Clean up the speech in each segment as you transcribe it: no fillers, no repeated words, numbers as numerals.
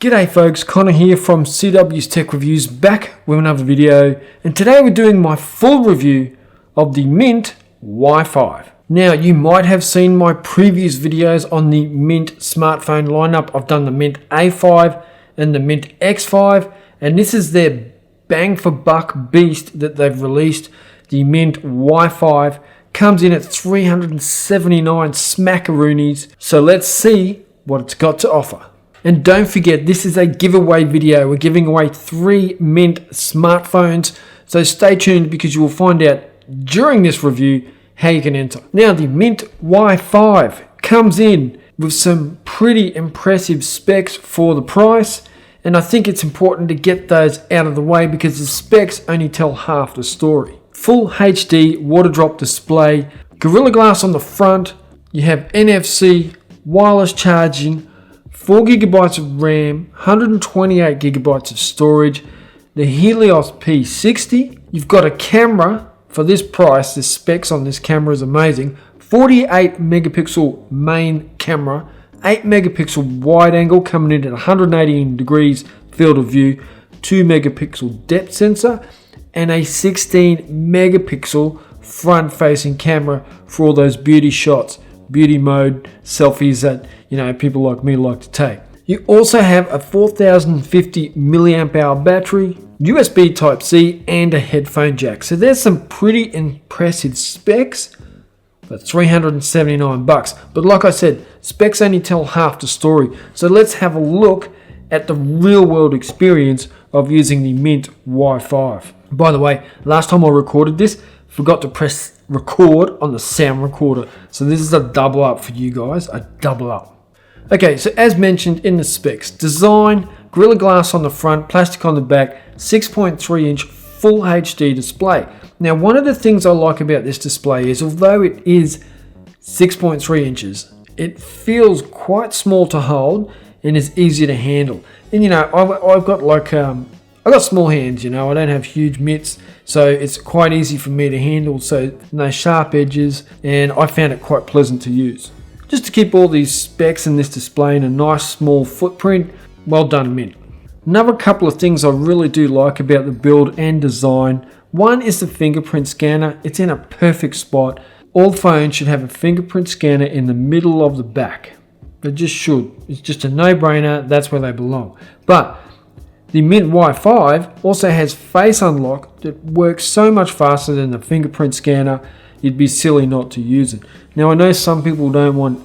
G'day folks, Connor here from CW's Tech Reviews, back with another video, and today we're doing my full review of the Mintt Y5. Now, you might have seen my previous videos on the Mintt smartphone lineup. I've done the Mintt A5 and the Mintt X5, and this is their bang for buck beast that they've released. The Mintt Y5 comes in at 379 smackaroonies, so let's see what it's got to offer. And don't forget, this is a giveaway video. We're giving away 3 Mintt smartphones. So stay tuned because you will find out during this review how you can enter. Now, the Mintt Y5 comes in with some pretty impressive specs for the price. And I think it's important to get those out of the way because the specs only tell half the story. Full HD water drop display, Gorilla Glass on the front. You have NFC, wireless charging, 4GB of RAM, 128GB of storage, the Helios P60. You've got a camera for this price. The specs on this camera is amazing. 48 megapixel main camera, 8 megapixel wide angle coming in at 180 degrees field of view, 2 megapixel depth sensor, and a 16 megapixel front facing camera for all those beauty shots, beauty mode selfies that people like me like to take. You also have a 4050 milliamp hour battery, USB Type-C, and a headphone jack. So there's some pretty impressive specs for $379. But like I said, specs only tell half the story. So let's have a look at the real world experience of using the Mintt Y5. By the way, last time I recorded this, forgot to press record on the sound recorder. So this is a double up for you guys, a double up. Okay, so as mentioned in the specs, design, Gorilla Glass on the front, plastic on the back, 6.3 inch full HD display. Now, one of the things I like about this display is although it is 6.3 inches, it feels quite small to hold and is easy to handle. And I've got small hands, I don't have huge mitts, so it's quite easy for me to handle, so no sharp edges, and I found it quite pleasant to use. Just to keep all these specs in this display in a nice small footprint, well done Mintt. Another couple of things I really do like about the build and design. One is the fingerprint scanner. It's in a perfect spot. All phones should have a fingerprint scanner in the middle of the back. They just should. It's just a no-brainer. That's where they belong. But the Mintt Y5 also has face unlock that works so much faster than the fingerprint scanner, you'd be silly not to use it. Now, I know some people don't want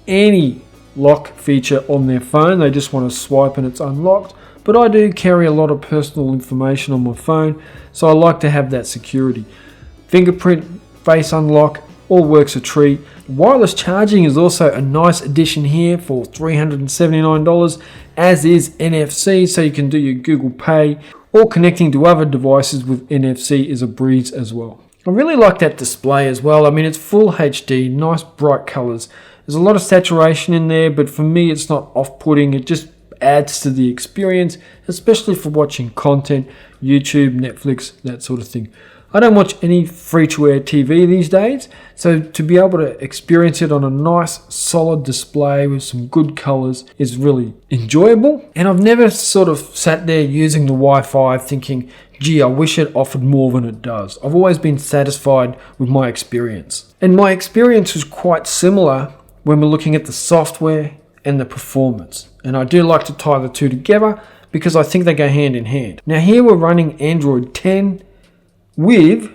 any lock feature on their phone, they just want to swipe and it's unlocked, but I do carry a lot of personal information on my phone, so I like to have that security. Fingerprint, face unlock, all works a treat. Wireless charging is also a nice addition here for $379, as is NFC, so you can do your Google Pay, or connecting to other devices with NFC is a breeze as well. I really like that display as well. I mean, it's full HD, nice bright colors. There's a lot of saturation in there, but for me it's not off-putting. It just adds to the experience, especially for watching content, YouTube, Netflix, that sort of thing. I don't watch any free-to-air TV these days, so to be able to experience it on a nice solid display with some good colors is really enjoyable. And I've never sort of sat there using the Wi-Fi thinking, gee, I wish it offered more than it does. I've always been satisfied with my experience. And my experience was quite similar when we're looking at the software and the performance. And I do like to tie the two together because I think they go hand in hand. Now here we're running Android 10 with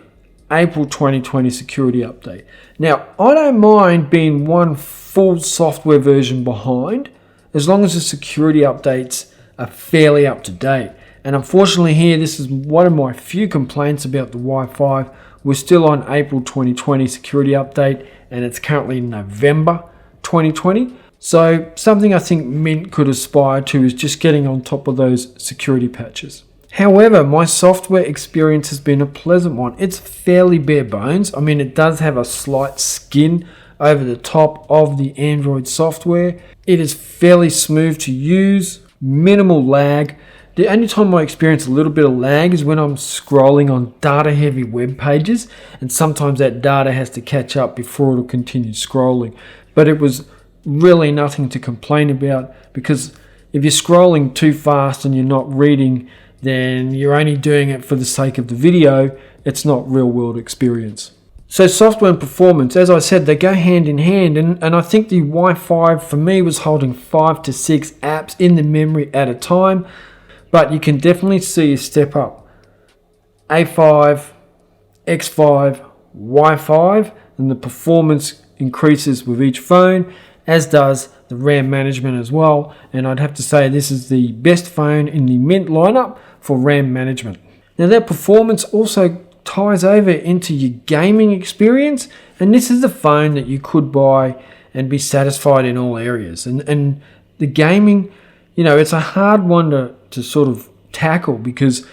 April 2020 security update. Now, I don't mind being one full software version behind as long as the security updates are fairly up to date. And unfortunately here, this is one of my few complaints about the Y5. We're still on April 2020 security update and it's currently November 2020. So something I think Mintt could aspire to is just getting on top of those security patches. However, my software experience has been a pleasant one. It's fairly bare bones. I mean, it does have a slight skin over the top of the Android software. It is fairly smooth to use, minimal lag. The only time I experience a little bit of lag is when I'm scrolling on data-heavy web pages, and sometimes that data has to catch up before it'll continue scrolling. But it was really nothing to complain about because if you're scrolling too fast and you're not reading, then you're only doing it for the sake of the video. It's not real world experience. So software and performance, as I said, they go hand in hand, and I think the Y5 for me was holding 5 to 6 apps in the memory at a time, but you can definitely see a step up. A5, X5, Y5, and the performance increases with each phone, as does the RAM management as well, and I'd have to say this is the best phone in the Mintt lineup for RAM management. Now that performance also ties over into your gaming experience, and this is the phone that you could buy and be satisfied in all areas. And the gaming, it's a hard one to sort of tackle because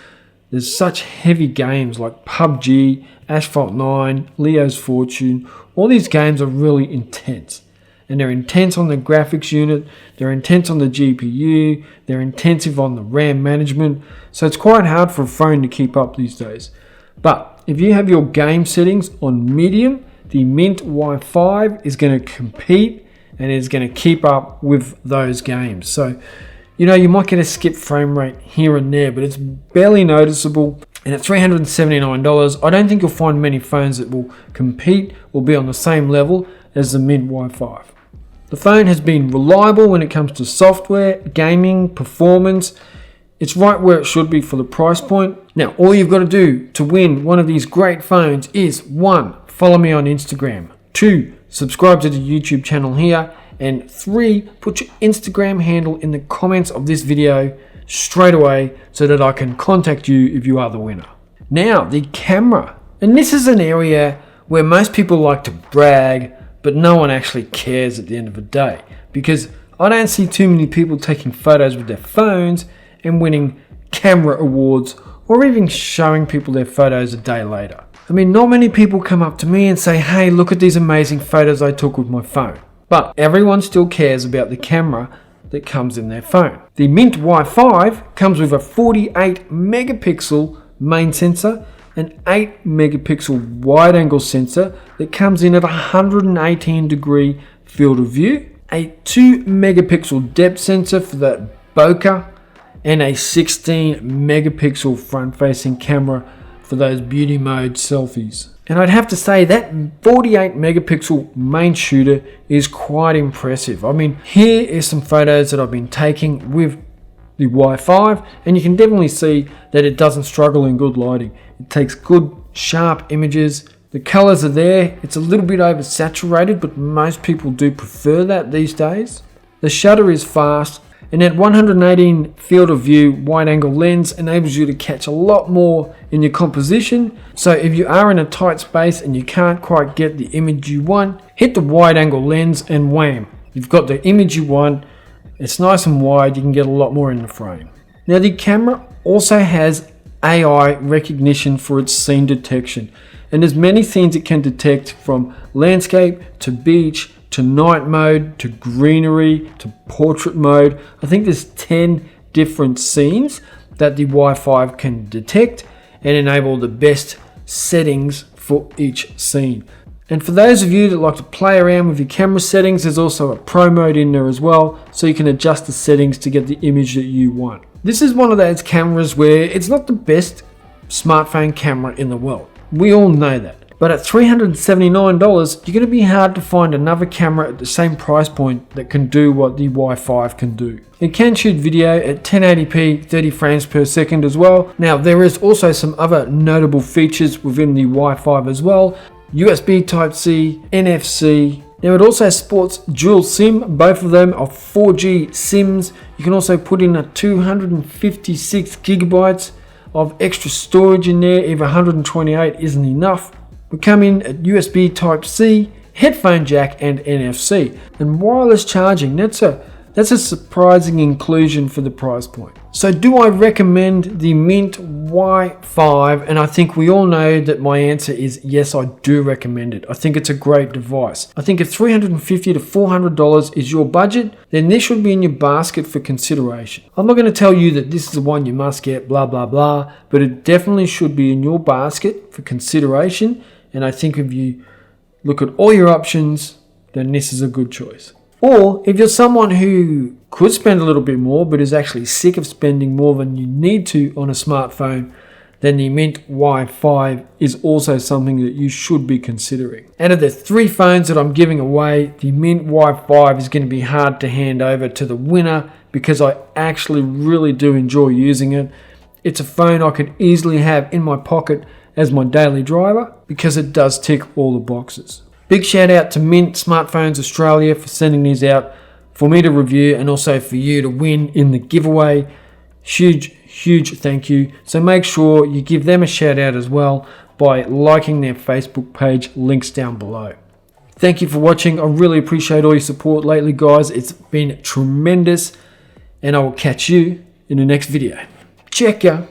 there's such heavy games like PUBG, Asphalt 9, Leo's Fortune. All these games are really intense. And they're intense on the graphics unit, they're intense on the GPU, they're intensive on the RAM management. So it's quite hard for a phone to keep up these days. But if you have your game settings on medium, the Mintt Y5 is going to compete and is going to keep up with those games. So, you might get a skip frame rate here and there, but it's barely noticeable. And at $379, I don't think you'll find many phones that will compete or be on the same level as the Mintt Y5. The phone has been reliable when it comes to software, gaming, performance. It's right where it should be for the price point. Now, all you've got to do to win one of these great phones is 1. Follow me on Instagram. 2. Subscribe to the YouTube channel here. And 3. Put your Instagram handle in the comments of this video straight away so that I can contact you if you are the winner. Now, the camera. And this is an area where most people like to brag, but no one actually cares at the end of the day. Because I don't see too many people taking photos with their phones and winning camera awards or even showing people their photos a day later. I mean, not many people come up to me and say, hey, look at these amazing photos I took with my phone. But everyone still cares about the camera that comes in their phone. The Mintt Y5 comes with a 48 megapixel main sensor, an 8 megapixel wide angle sensor that comes in at 118 degree field of view, a 2 megapixel depth sensor for that bokeh, and a 16 megapixel front facing camera for those beauty mode selfies. And I'd have to say that 48 megapixel main shooter is quite impressive. I mean, here is some photos that I've been taking with the Y5, and you can definitely see that it doesn't struggle in good lighting. It takes good sharp images. The colors are there. It's a little bit oversaturated, but most people do prefer that these days. The shutter is fast, and that 118 field of view wide angle lens enables you to catch a lot more in your composition. So if you are in a tight space and you can't quite get the image you want, hit the wide angle lens and wham, you've got the image you want. It's nice and wide, you can get a lot more in the frame. Now the camera also has AI recognition for its scene detection, and there's many scenes it can detect, from landscape to beach to night mode, to greenery, to portrait mode. I think there's 10 different scenes that the Y5 can detect and enable the best settings for each scene. And for those of you that like to play around with your camera settings, there's also a pro mode in there as well, so you can adjust the settings to get the image that you want. This is one of those cameras where it's not the best smartphone camera in the world. We all know that. But at $379, you're going to be hard to find another camera at the same price point that can do what the Y5 can do. It can shoot video at 1080p 30 frames per second as well. Now there is also some other notable features within the Y5 as well. USB Type-C, NFC. Now it also sports dual SIM, both of them are 4G SIMs. You can also put in a 256 gigabytes of extra storage in there if 128 isn't enough. We come in at USB Type-C, headphone jack and NFC. And wireless charging, that's a surprising inclusion for the price point. So do I recommend the Mintt Y5? And I think we all know that my answer is yes, I do recommend it. I think it's a great device. I think if $350 to $400 is your budget, then this should be in your basket for consideration. I'm not going to tell you that this is the one you must get, blah, blah, blah, but it definitely should be in your basket for consideration. And I think if you look at all your options, then this is a good choice. Or if you're someone who could spend a little bit more but is actually sick of spending more than you need to on a smartphone, then the Mintt Y5 is also something that you should be considering. Out of the 3 phones that I'm giving away, the Mintt Y5 is going to be hard to hand over to the winner because I actually really do enjoy using it. It's a phone I could easily have in my pocket as my daily driver because it does tick all the boxes. Big shout out to Mintt Smartphones Australia for sending these out for me to review and also for you to win in the giveaway. Huge thank you. So make sure you give them a shout out as well by liking their Facebook page, links down below. Thank you for watching. I really appreciate all your support lately, guys. It's been tremendous, and I will catch you in the next video. Check ya.